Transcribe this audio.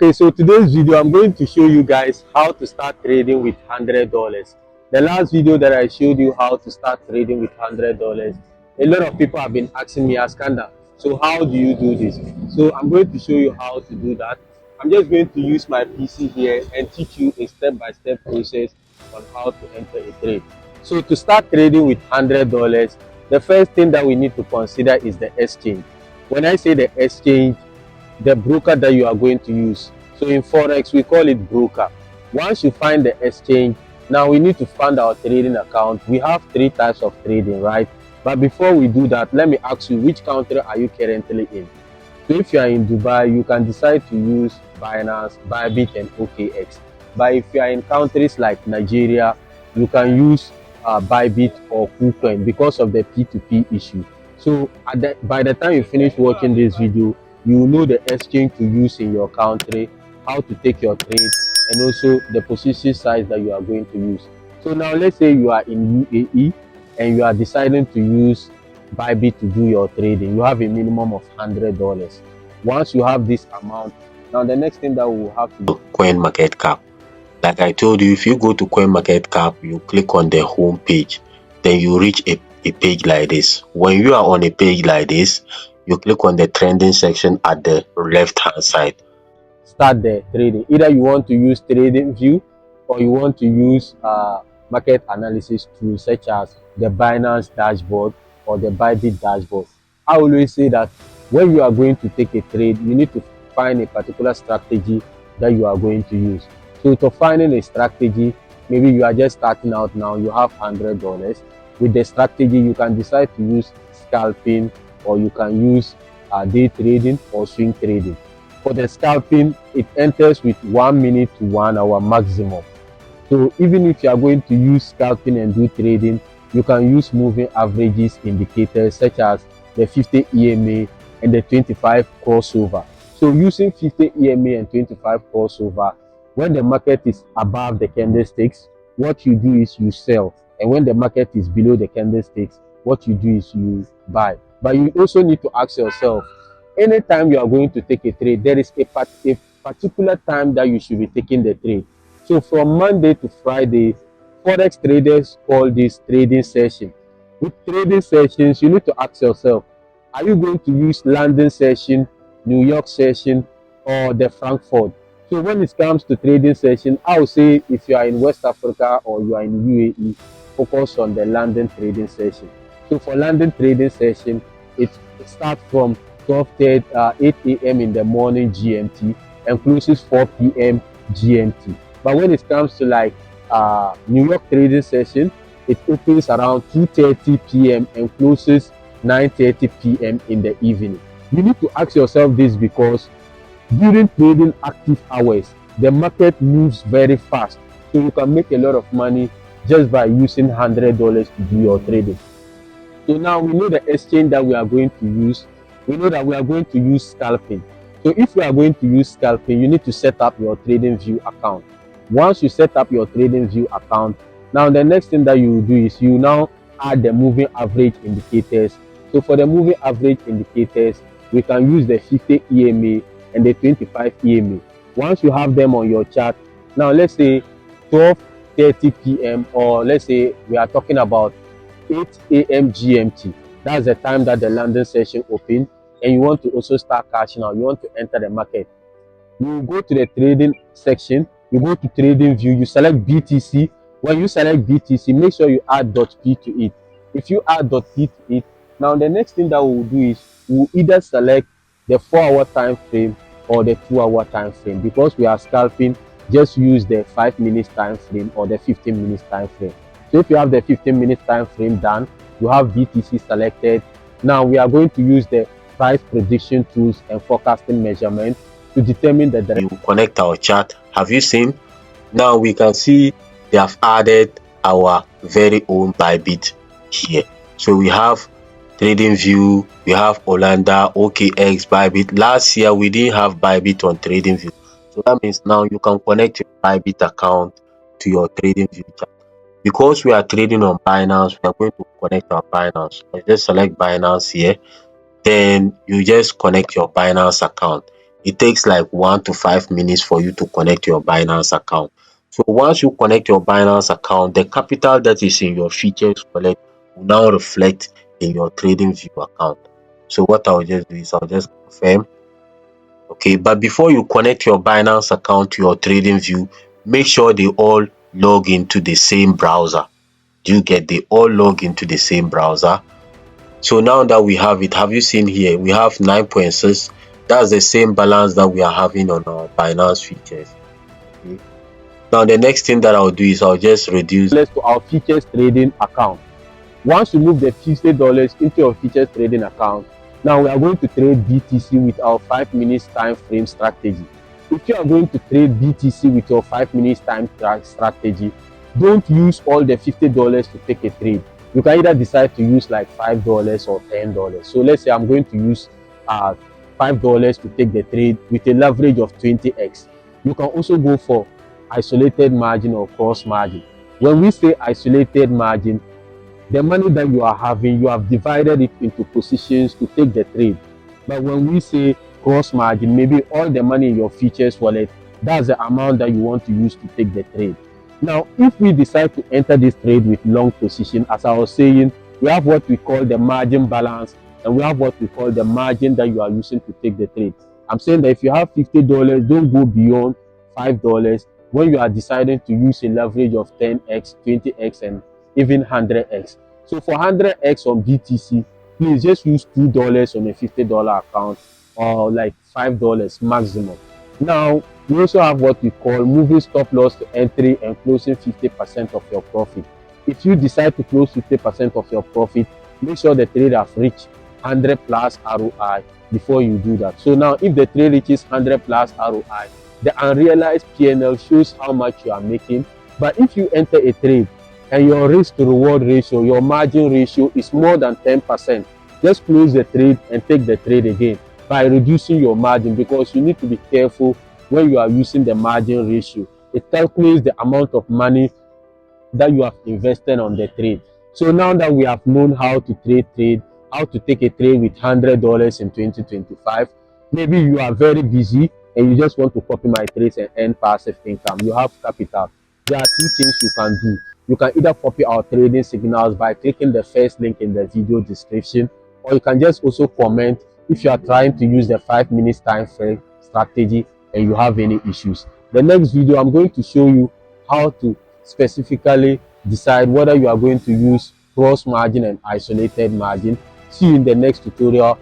Okay, so today's video, I'm going to show you guys how to start trading with $100. The last video that I showed you how to start trading with $100, a lot of people have been asking me, Askanda, so how do you do this? So I'm going to show you how to do that. I'm just going to use my PC here and teach you a step-by-step process on how to enter a trade. So to start trading with $100, the first thing that we need to consider is the exchange. When I say the exchange, the broker that you are going to use. So in Forex, we call it broker. Once you find the exchange, now we need to fund our trading account. We have three types of trading, right? But before we do that, let me ask you, which country are you currently in? So if you are in Dubai, you can decide to use Binance, Bybit, and OKX. But if you are in countries like Nigeria, you can use Bybit or KuCoin because of the P2P issue. So by the time you finish watching this video, you know the exchange to use in your country, how to take your trade, and also the position size that you are going to use. So now let's say you are in UAE and you are deciding to use Bybit to do your trading. You have a minimum of $100. Once you have this amount, now the next thing that we will have to do, Coin market cap. Like I told you, if you go to coin market cap, you click on the home page, then you reach a page like this. When you are on a page like this, you click on the trending section at the left hand side. start the trading. Either you want to use trading view or you want to use market analysis tools such as the Binance dashboard or the Bybit dashboard. I always say that when you are going to take a trade, you need to find a particular strategy that you are going to use. So to finding a strategy, maybe you are just starting out now, you have $100. With the strategy, you can decide to use scalping or you can use day trading or swing trading. For the scalping, it enters with 1 minute to 1 hour maximum. So even if you are going to use scalping and do trading, you can use moving averages indicators such as the 50 EMA and the 25 crossover. So using 50 EMA and 25 crossover, when the market is above the candlesticks, what you do is you sell. And when the market is below the candlesticks, what you do is you buy. But you also need to ask yourself, anytime you are going to take a trade, there is a particular time that you should be taking the trade. So from Monday to Friday, Forex traders call this trading session. With trading sessions, you need to ask yourself, are you going to use London session, New York session, or the Frankfurt? So when it comes to trading session, I would say if you are in West Africa or you are in UAE, focus on the London trading session. So for London trading session, it starts from 12:30, 8 a.m. in the morning GMT and closes 4 p.m. GMT. But when it comes to like New York trading session, it opens around 2:30 p.m. and closes 9:30 p.m. in the evening. You need to ask yourself this because during trading active hours, the market moves very fast. So you can make a lot of money just by using $100 to do your trading. So now we know the exchange that we are going to use. We know that we are going to use scalping. So if we are going to use scalping, you need to set up your trading view account. Once you set up your trading view account, now the next thing that you will do is you now add the moving average indicators. So for the moving average indicators, we can use the 50 EMA and the 25 EMA. Once you have them on your chart, now let's say 12:30 p.m. or let's say we are talking about 8 a.m. GMT. That's the time that the London session opened, and you want to also start cashing out. You want to enter the market. You go to the trading section, you go to trading view, you select BTC. When you select BTC, make sure you add .p to it. If you add .p to it, now the next thing that we'll do is we'll either select the 4-hour time frame or the 2-hour time frame. Because we are scalping, just use the 5 minutes time frame or the 15 minutes time frame. So if you have the 15 minutes time frame done, you have BTC selected. Now we are going to use the price prediction tools and forecasting measurement to determine the direction. You connect our chart. Have you seen? Now we can see they have added our very own Bybit here. So we have trading view, we have Orlando, OKX, Bybit. Last year we didn't have Bybit on trading view. So that means now you can connect your Bybit account to your trading view chart. Because we are trading on Binance, we are going to connect our Binance. I just select Binance here. Then you just connect your Binance account. It takes like 1 to 5 minutes for you to connect your Binance account. So once you connect your Binance account, the capital that is in your futures wallet will now reflect in your TradingView account. So what I'll just do is I'll just confirm. Okay, but before you connect your Binance account to your TradingView, make sure they all log into the same browser. Do you get? They all log into the same browser. So now that we have it, have you seen here? We have 9.6. That's the same balance that we are having on our Binance futures. Okay. Now the next thing that I'll do is I'll just reduce To our futures trading account. Once you move the $50 into your futures trading account, now we are going to trade BTC with our 5 minutes time frame strategy. If you are going to trade BTC with your 5 minutes time strategy, don't use all the $50 to take a trade. You can either decide to use like $5 or $10. So let's say I'm going to use $5 to take the trade with a leverage of 20x. You can also go for isolated margin or cross margin. When we say isolated margin, the money that you are having, you have divided it into positions to take the trade. But when we say cross margin, maybe all the money in your futures wallet, that's the amount that you want to use to take the trade. Now, if we decide to enter this trade with long position, as I was saying, we have what we call the margin balance, and we have what we call the margin that you are using to take the trade. I'm saying that if you have $50, don't go beyond $5 when you are deciding to use a leverage of 10x, 20x, and even 100x. So for 100x on BTC, please just use $2 on a $50 account, or like $5 maximum. Now, we also have what we call moving stop loss to entry and closing 50% of your profit. If you decide to close 50% of your profit, make sure the trade has reached 100 plus ROI before you do that. So now, if the trade reaches 100 plus ROI, the unrealized P&L shows how much you are making. But if you enter a trade and your risk to reward ratio, your margin ratio is more than 10%, just close the trade and take the trade again by reducing your margin, because you need to be careful when you are using the margin ratio. It calculates the amount of money that you have invested on the trade. So now that we have known how to trade, how to take a trade with $100 in 2025, maybe you are very busy and you just want to copy my trades and earn passive income. You have capital. There are two things you can do. You can either copy our trading signals by clicking the first link in the video description, or you can just also comment if you are trying to use the 5 minutes time frame strategy and you have any issues. The next video, I'm going to show you how to specifically decide whether you are going to use cross margin and isolated margin. See you in the next tutorial.